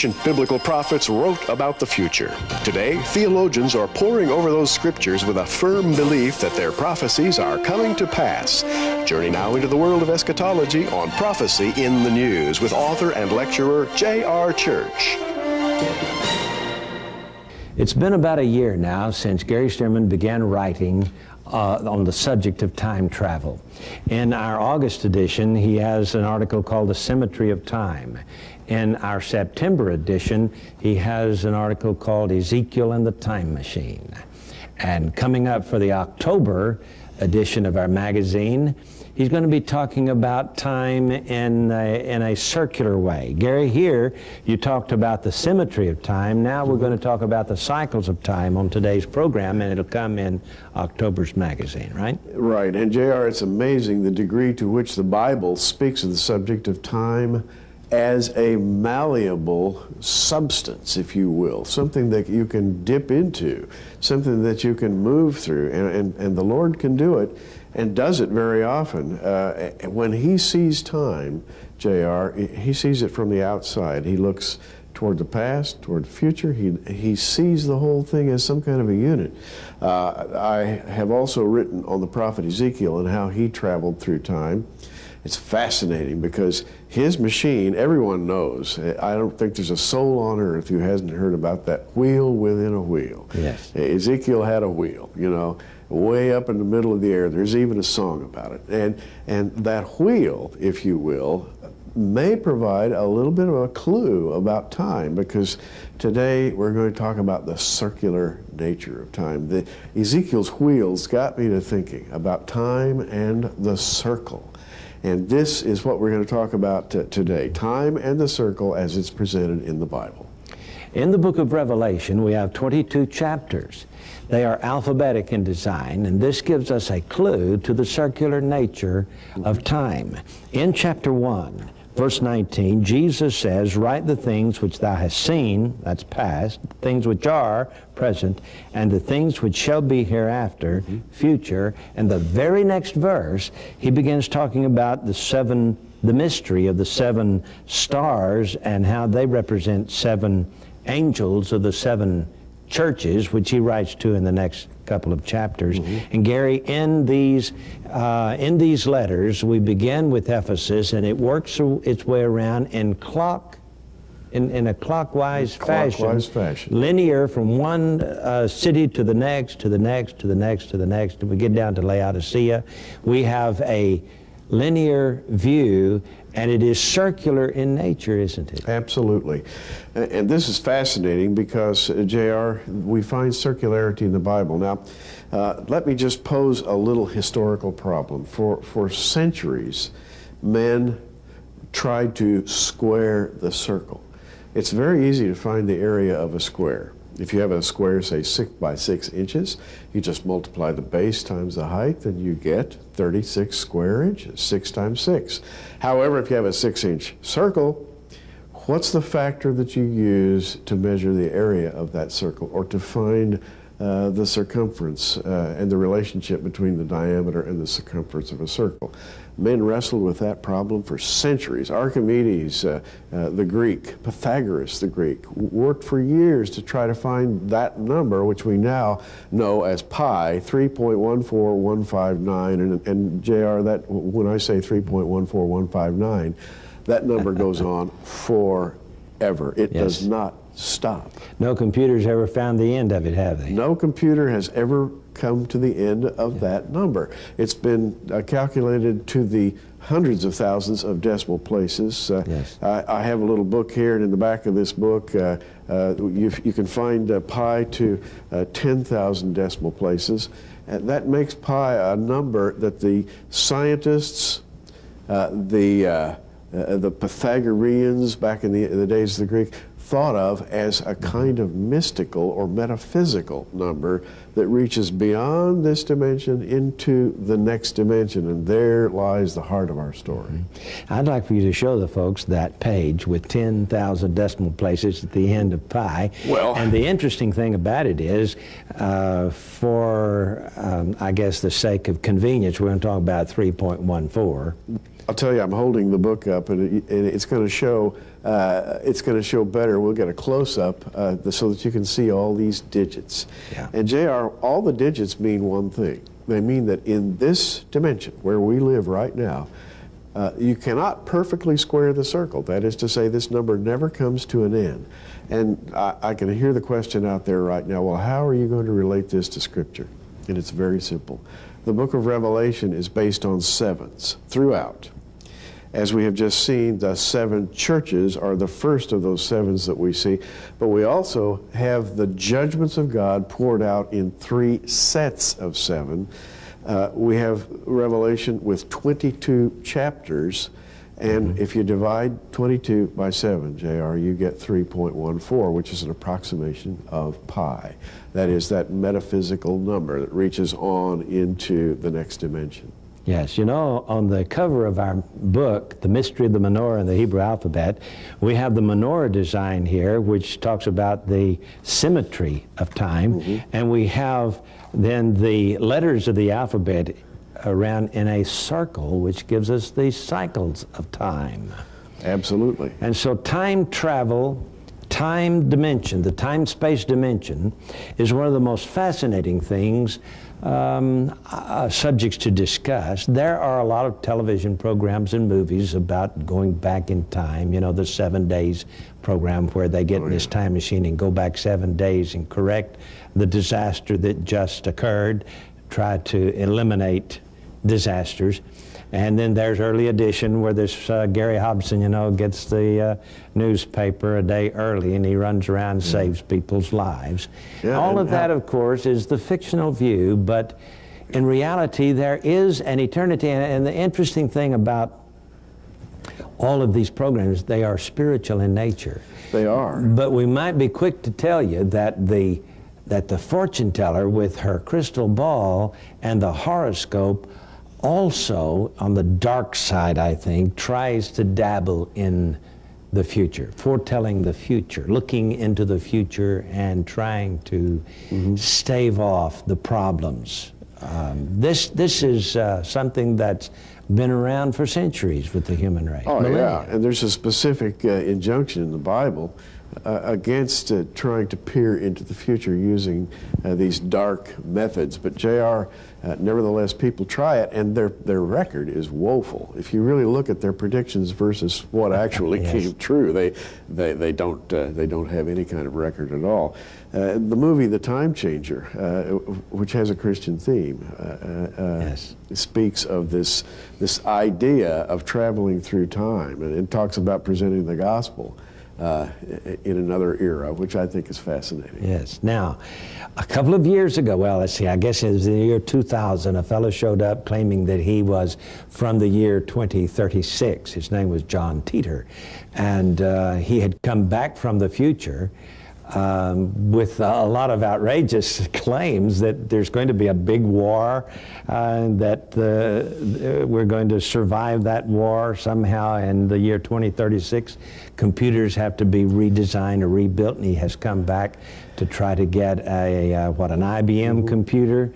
ancient biblical prophets wrote about the future. Today, theologians are poring over those scriptures with a firm belief that their prophecies are coming to pass. Journey now into the world of eschatology on Prophecy in the News with author and lecturer J.R. Church. It's been about a year now since Gary Stearman began writing on the subject of time travel. In our August edition, he has an article called The Symmetry of Time. In our September edition, he has an article called Ezekiel and the Time Machine. And coming up for the October edition of our magazine, he's going to be talking about time in a circular way. Gary, here you talked about the symmetry of time. Now we're going to talk about the cycles of time on today's program, and it'll come in October's magazine, right? Right. And J.R., it's amazing the degree to which the Bible speaks of the subject of time as a malleable substance, if you will, something that you can dip into, something that you can move through, and the Lord can do it and does it very often. When he sees time, J.R., he sees it from the outside. He looks toward the past, toward the future. He sees the whole thing as some kind of a unit. I have also written on the prophet Ezekiel and how he traveled through time. It's fascinating because his machine, everyone knows. I don't think there's a soul on earth who hasn't heard about that wheel within a wheel. Yes. Ezekiel had a wheel, you know, way up in the middle of the air. There's even a song about it. And that wheel, if you will, may provide a little bit of a clue about time, because today we're going to talk about the circular nature of time. Ezekiel's wheels got me to thinking about time and the circle. And this is what we're going to talk about today, time and the circle as it's presented in the Bible. In the book of Revelation, we have 22 chapters. They are alphabetic in design, and this gives us a clue to the circular nature of time. In chapter 1, verse 19, Jesus says, "Write the things which thou hast seen," that's past, things which are present, and the things which shall be hereafter, future. And the very next verse, he begins talking about the mystery of the seven stars and how they represent seven angels of the seven churches, which he writes to in the next couple of chapters. And Gary, in these letters, we begin with Ephesus, and it works its way around in a clockwise fashion, linear from one city to the next, to the next, to the next, to the next. Till we get down to Laodicea, we have a linear view, and it is circular in nature, isn't it? Absolutely. And this is fascinating because, J.R., we find circularity in the Bible. Now, let me just pose a little historical problem. For centuries, men tried to square the circle. It's very easy to find the area of a square. If you have a square, say 6 by 6 inches, you just multiply the base times the height, and you get 36 square inches, 6 times 6. However, if you have a 6-inch circle, what's the factor that you use to measure the area of that circle, or to find the circumference and the relationship between the diameter and the circumference of a circle? Men wrestled with that problem for centuries. Archimedes, the Greek, Pythagoras, the Greek, worked for years to try to find that number, which we now know as pi, 3.14159. And JR, that when I say 3.14159, that number goes on forever. It does not stop. No computer's ever found the end of it, have they? No computer has ever come to the end of that number. It's been calculated to the hundreds of thousands of decimal places. I have a little book here, and in the back of this book you can find pi to 10,000 decimal places. That makes pi a number that the scientists, the Pythagoreans back in the days of the Greek, thought of as a kind of mystical or metaphysical number that reaches beyond this dimension into the next dimension, and there lies the heart of our story. I'd like for you to show the folks that page with 10,000 decimal places at the end of pi. Well, and the interesting thing about it is, for I guess the sake of convenience, we're going to talk about 3.14. I'll tell you, I'm holding the book up, and it's going to show. It's going to show better. We'll get a close-up so that you can see all these digits. Yeah. And JR, all the digits mean one thing. They mean that in this dimension where we live right now, you cannot perfectly square the circle. That is to say, this number never comes to an end. And I can hear the question out there right now, well, how are you going to relate this to Scripture? And it's very simple. The book of Revelation is based on sevens throughout. As we have just seen, the 7 churches are the first of those sevens that we see, but we also have the judgments of God poured out in 3 sets of 7. We have Revelation with 22 chapters, and if you divide 22 by 7, JR, you get 3.14, which is an approximation of pi. That is that metaphysical number that reaches on into the next dimension. Yes, you know, on the cover of our book, The Mystery of the Menorah and the Hebrew Alphabet, we have the menorah design here, which talks about the symmetry of time, and we have then the letters of the alphabet around in a circle, which gives us the cycles of time. Absolutely. And so time travel, time dimension, the time-space dimension, is one of the most fascinating things, subjects to discuss. There are a lot of television programs and movies about going back in time. You know, the 7 Days program where they get in this time machine and go back 7 days and correct the disaster that just occurred, try to eliminate disasters. And then there's Early Edition, where this Gary Hobson, you know, gets the newspaper a day early and he runs around and saves people's lives. Yeah, all of that, of course, is the fictional view, but in reality there is an eternity. And the interesting thing about all of these programs, they are spiritual in nature. They are. But we might be quick to tell you that the fortune teller with her crystal ball and the horoscope also, on the dark side, I think, tries to dabble in the future, foretelling the future, looking into the future and trying to stave off the problems. This is something that's been around for centuries with the human race. Oh, yeah, and there's a specific injunction in the Bible against trying to peer into the future using these dark methods. But JR, nevertheless, people try it, and their record is woeful. If you really look at their predictions versus what actually came true, they don't have any kind of record at all. The movie The Time Changer, which has a Christian theme, speaks of this idea of traveling through time, and it talks about presenting the gospel in another era, which I think is fascinating. Yes. Now, a couple of years ago, well, let's see, I guess it was the year 2000, a fellow showed up claiming that he was from the year 2036. His name was John Teeter, and he had come back from the future with a lot of outrageous claims that there's going to be a big war, that we're going to survive that war somehow in the year 2036. Computers have to be redesigned or rebuilt, and he has come back to try to get an IBM computer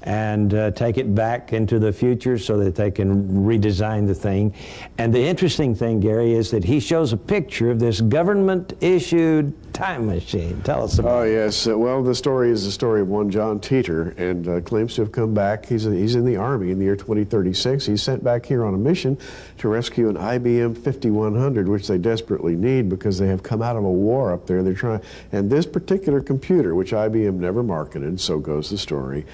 and take it back into the future so that they can redesign the thing. And the interesting thing, Gary, is that he shows a picture of this government-issued time machine. Tell us about it. Oh, yes. Well, the story is the story of one John Teeter, and claims to have come back. He's in the Army in the year 2036. He's sent back here on a mission to rescue an IBM 5100, which they desperately need because they have come out of a war up there. They're trying, and this particular computer, which IBM never marketed, so goes the story,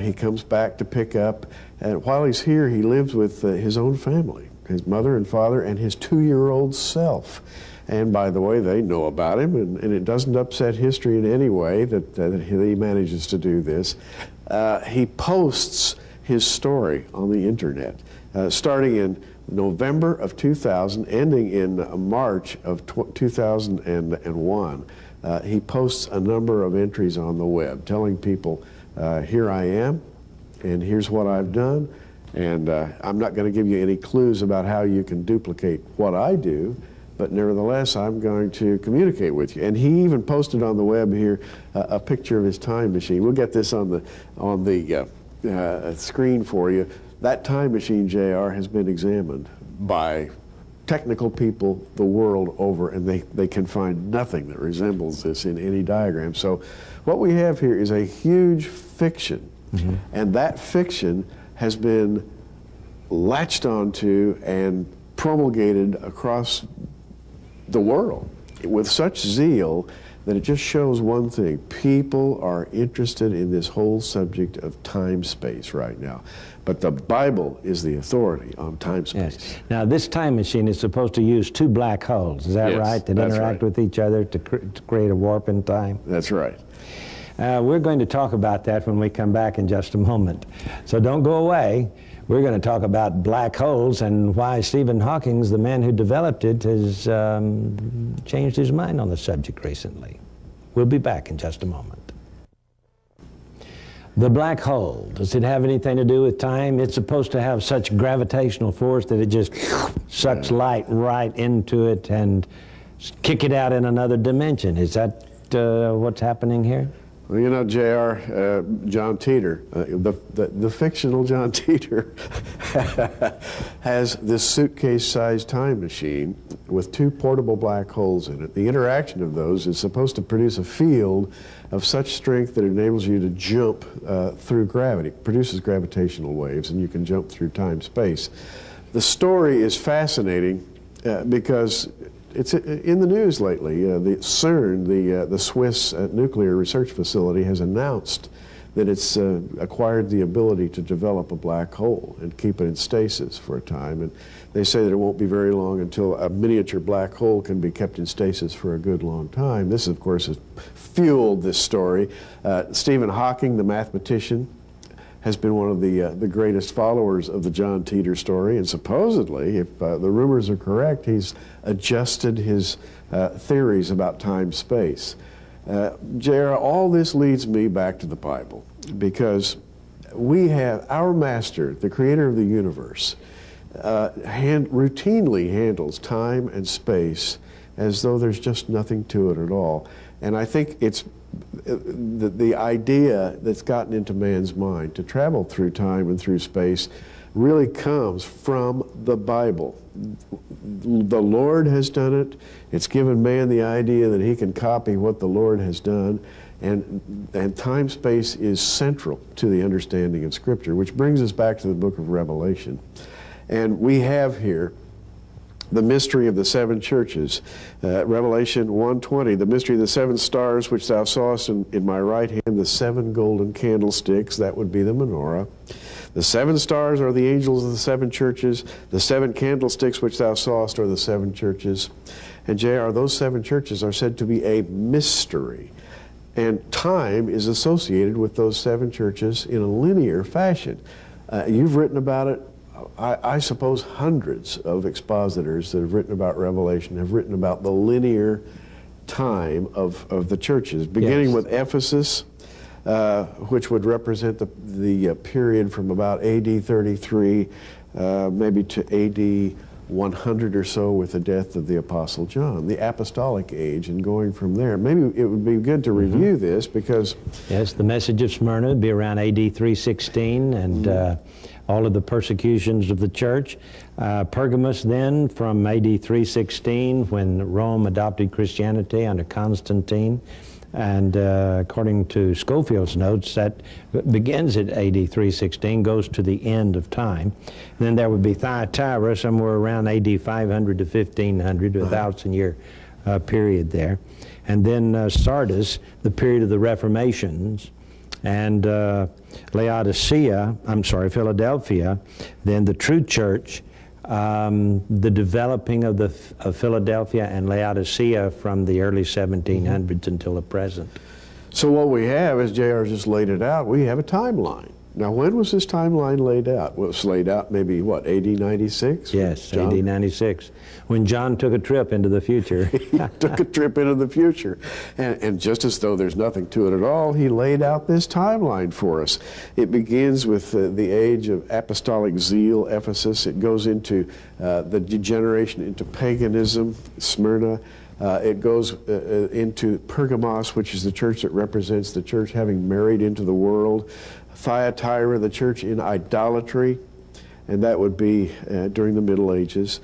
he comes back to pick up, and while he's here, he lives with his own family, his mother and father, and his 2-year-old self. And by the way, they know about him, and it doesn't upset history in any way that he manages to do this. He posts his story on the internet, starting in November of 2000, ending in March of 2001. He posts a number of entries on the web telling people, here I am, and here's what I've done, and I'm not going to give you any clues about how you can duplicate what I do, but nevertheless, I'm going to communicate with you. And he even posted on the web here a picture of his time machine. We'll get this on the screen for you. That time machine, JR, has been examined by technical people the world over, and they can find nothing that resembles this in any diagram. So what we have here is a huge fiction, and that fiction has been latched onto and promulgated across the world with such zeal that it just shows one thing. People are interested in this whole subject of time-space right now. But the Bible is the authority on time-space. Yes. Now, this time machine is supposed to use two black holes, is that Yes, right? That that's interact right. with each other to create a warp in time? That's right. We're going to talk about that when we come back in just a moment. So don't go away. We're going to talk about black holes and why Stephen Hawking, the man who developed it, has changed his mind on the subject recently. We'll be back in just a moment. The black hole, does it have anything to do with time? It's supposed to have such gravitational force that it just sucks light right into it and kick it out in another dimension. Is that what's happening here? Well, you know, J.R., John Teeter, the fictional John Teeter, has this suitcase-sized time machine with two portable black holes in it. The interaction of those is supposed to produce a field of such strength that it enables you to jump through gravity. It produces gravitational waves, and you can jump through time-space. The story is fascinating because it's in the news lately. The CERN, the Swiss nuclear research facility, has announced that it's acquired the ability to develop a black hole and keep it in stasis for a time. And they say that it won't be very long until a miniature black hole can be kept in stasis for a good long time. This, of course, has fueled this story. Stephen Hawking, the mathematician, has been one of the greatest followers of the John Teeter story, and supposedly, if the rumors are correct, he's adjusted his theories about time-space. J.R., all this leads me back to the Bible, because we have our Master, the creator of the universe, routinely handles time and space as though there's just nothing to it at all. And I think it's the idea that's gotten into man's mind to travel through time and through space really comes from the Bible. The Lord has done it. It's given man the idea that he can copy what the Lord has done, and time-space is central to the understanding of Scripture, which brings us back to the book of Revelation. And we have here the mystery of the seven churches. Revelation 1:20, the mystery of the seven stars which thou sawest in my right hand, the seven golden candlesticks, that would be the menorah. The seven stars are the angels of the seven churches. The seven candlesticks which thou sawest are the seven churches. And J.R., those seven churches are said to be a mystery. And time is associated with those seven churches in a linear fashion. You've written about it. I suppose hundreds of expositors that have written about Revelation have written about the linear time of the churches, beginning with Ephesus, which would represent the period from about A.D. 33 maybe to A.D. 100 or so with the death of the Apostle John, the apostolic age, and going from there. Maybe it would be good to review this because... Yes, the message of Smyrna would be around A.D. 316, and all of the persecutions of the church. Pergamos then from A.D. 316, when Rome adopted Christianity under Constantine. And according to Scofield's notes, that begins at A.D. 316, goes to the end of time. And then there would be Thyatira somewhere around A.D. 500 to 1500, a 1,000-year period there. And then Sardis, the period of the Reformations, and Philadelphia, then the true church, the developing of Philadelphia and Laodicea from the early 1700s until the present. So what we have, as J.R. just laid it out, we have a timeline. Now, when was this timeline laid out? Well, it was laid out maybe, what, AD 96? Yes, AD 96, when John took a trip into the future. He took a trip into the future. And just as though there's nothing to it at all, he laid out this timeline for us. It begins with the age of apostolic zeal, Ephesus. It goes into the degeneration into paganism, Smyrna. It goes into Pergamos, which is the church that represents the church having married into the world. Thyatira, the church in idolatry. and that would be during the Middle Ages.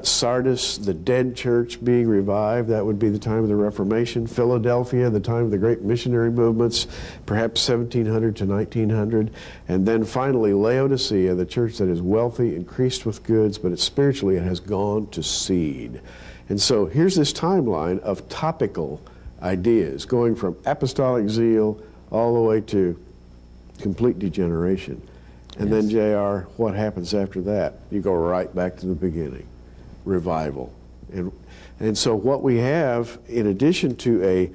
Sardis, the dead church being revived, that would be the time of the Reformation. Philadelphia, the time of the great missionary movements, perhaps 1700 to 1900. And then finally Laodicea, the church that is wealthy, increased with goods, but spiritually it has gone to seed. And so here's this timeline of topical ideas, going from apostolic zeal all the way to complete degeneration. And then, JR, what happens after that? You go right back to the beginning, revival. And so what we have, in addition to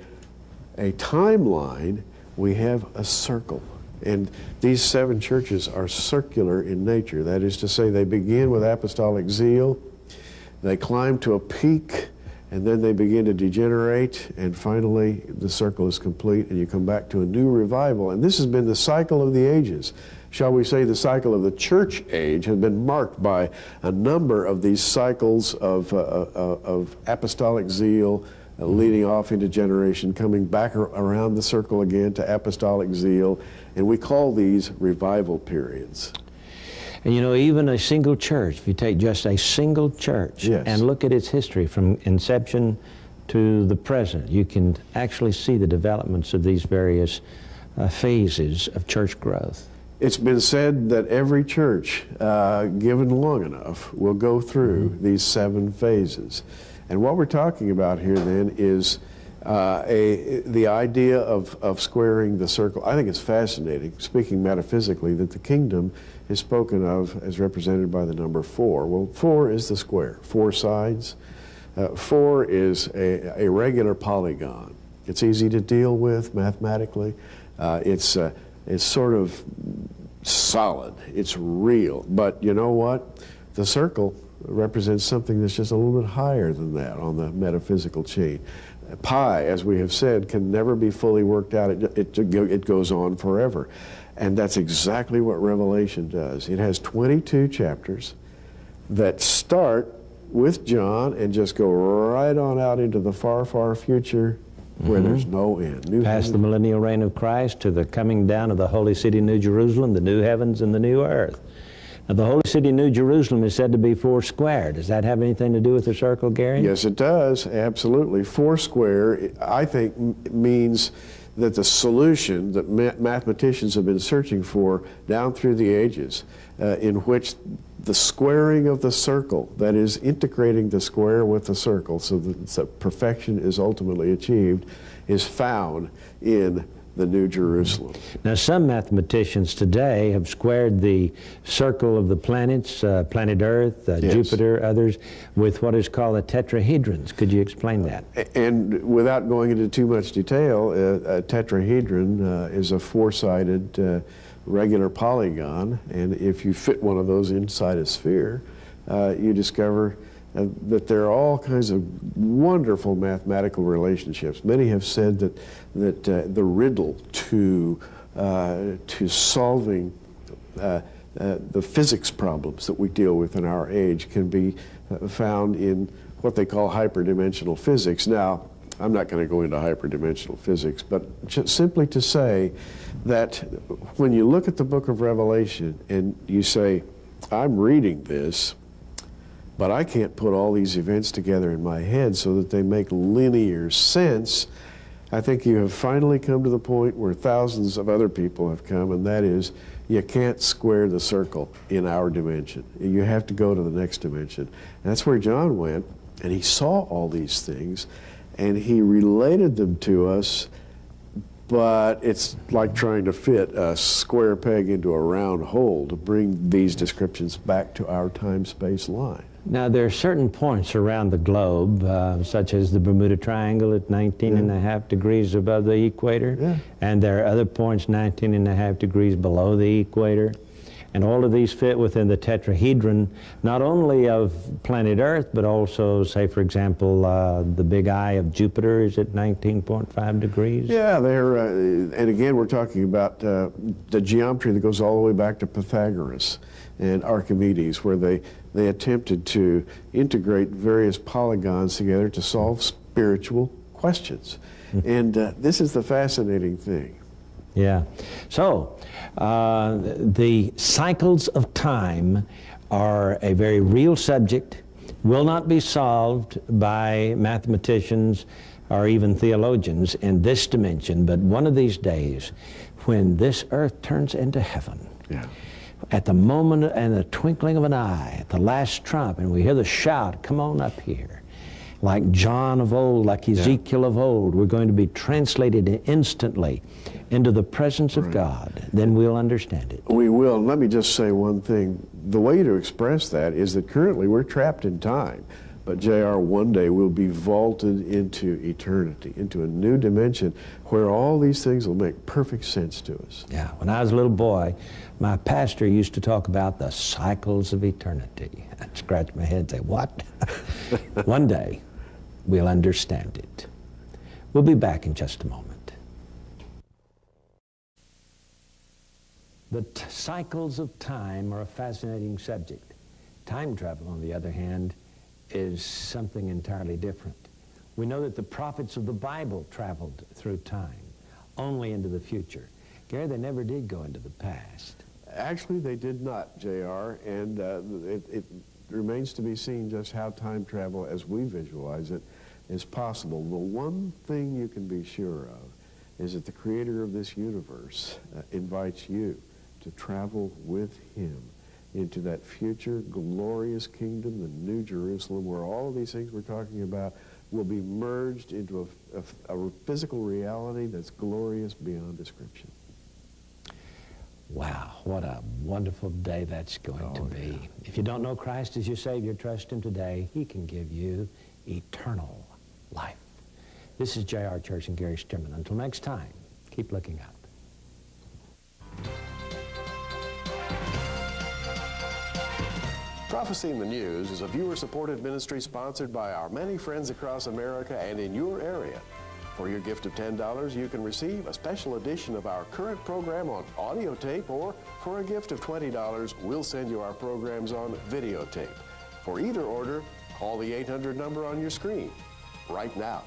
a timeline, we have a circle. And these 7 churches are circular in nature. That is to say, they begin with apostolic zeal, they climb to a peak, and then they begin to degenerate, and finally the circle is complete, and you come back to a new revival. And this has been the cycle of the ages. Shall we say the cycle of the church age has been marked by a number of these cycles of apostolic zeal, leading off into generation, coming back around the circle again to apostolic zeal, and we call these revival periods. And you know, even a single church, if you take just a single church and look at its history from inception to the present, you can actually see the developments of these various phases of church growth. It's been said that every church, given long enough, will go through these 7 phases. And what we're talking about here then is the idea of squaring the circle. I think it's fascinating, speaking metaphysically, that the kingdom is spoken of as represented by the number 4. Well, 4 is the square, 4 sides. 4 is a regular polygon. It's easy to deal with mathematically. It's sort of solid. It's real. But you know what? The circle represents something that's just a little bit higher than that on the metaphysical chain. Pi, as we have said, can never be fully worked out. It goes on forever. And that's exactly what Revelation does. It has 22 chapters that start with John and just go right on out into the far, far future where there's no end. Past the millennial reign of Christ to the coming down of the holy city, New Jerusalem, the new heavens and the new earth. Now, the holy city, New Jerusalem, is said to be 4 square. Does that have anything to do with the circle, Gary? Yes, it does, absolutely. 4 square, I think, means that the solution that mathematicians have been searching for down through the ages, in which the squaring of the circle, that is, integrating the square with the circle so that perfection is ultimately achieved, is found in the New Jerusalem. Now, some mathematicians today have squared the circle of the planets, planet Earth, Jupiter, others, with what is called the tetrahedrons. Could you explain that? And without going into too much detail, a tetrahedron is a 4-sided regular polygon, and if you fit one of those inside a sphere, you discover that there are all kinds of wonderful mathematical relationships. Many have said that the riddle to solving the physics problems that we deal with in our age can be found in what they call hyperdimensional physics. Now, I'm not going to go into hyperdimensional physics, but just simply to say that when you look at the book of Revelation and you say, I'm reading this, but I can't put all these events together in my head so that they make linear sense, I think you have finally come to the point where thousands of other people have come, and that is, you can't square the circle in our dimension. You have to go to the next dimension. And that's where John went, and he saw all these things, and he related them to us, but it's like trying to fit a square peg into a round hole to bring these descriptions back to our time-space line. Now, there are certain points around the globe, such as the Bermuda Triangle at 19.5 degrees above the equator, and there are other points 19.5 degrees below the equator. And all of these fit within the tetrahedron, not only of planet Earth, but also, say, for example, the big eye of Jupiter is at 19.5 degrees. Yeah, and again, we're talking about the geometry that goes all the way back to Pythagoras and Archimedes, where they attempted to integrate various polygons together to solve spiritual questions. And this is the fascinating thing. Yeah. So, the cycles of time are a very real subject, will not be solved by mathematicians or even theologians in this dimension, but one of these days, when this earth turns into heaven, at the moment and the twinkling of an eye, at the last trump, and we hear the shout, come on up here, like John of old, like Ezekiel of old, we're going to be translated instantly into the presence of God. Then we'll understand it. We will. Let me just say one thing. The way to express that is that currently we're trapped in time, but JR, one day we'll be vaulted into eternity, into a new dimension where all these things will make perfect sense to us. Yeah. When I was a little boy, my pastor used to talk about the cycles of eternity. I'd scratch my head and say, what? One day we'll understand it. We'll be back in just a moment. The cycles of time are a fascinating subject. Time travel, on the other hand, is something entirely different. We know that the prophets of the Bible traveled through time, only into the future. Gary, they never did go into the past. Actually, they did not, JR, and it remains to be seen just how time travel, as we visualize it, is possible. The one thing you can be sure of is that the creator of this universe invites you to travel with him into that future glorious kingdom, the New Jerusalem, where all of these things we're talking about will be merged into a physical reality that's glorious beyond description. Wow, what a wonderful day that's going to be. Yeah. If you don't know Christ as your Savior, trust him today. He can give you eternal life. This is J.R. Church and Gary Stimmerman. Until next time, keep looking up. Prophecy in the News is a viewer-supported ministry sponsored by our many friends across America and in your area. For your gift of $10, you can receive a special edition of our current program on audio tape, or for a gift of $20, we'll send you our programs on videotape. For either order, call the 800 number on your screen right now.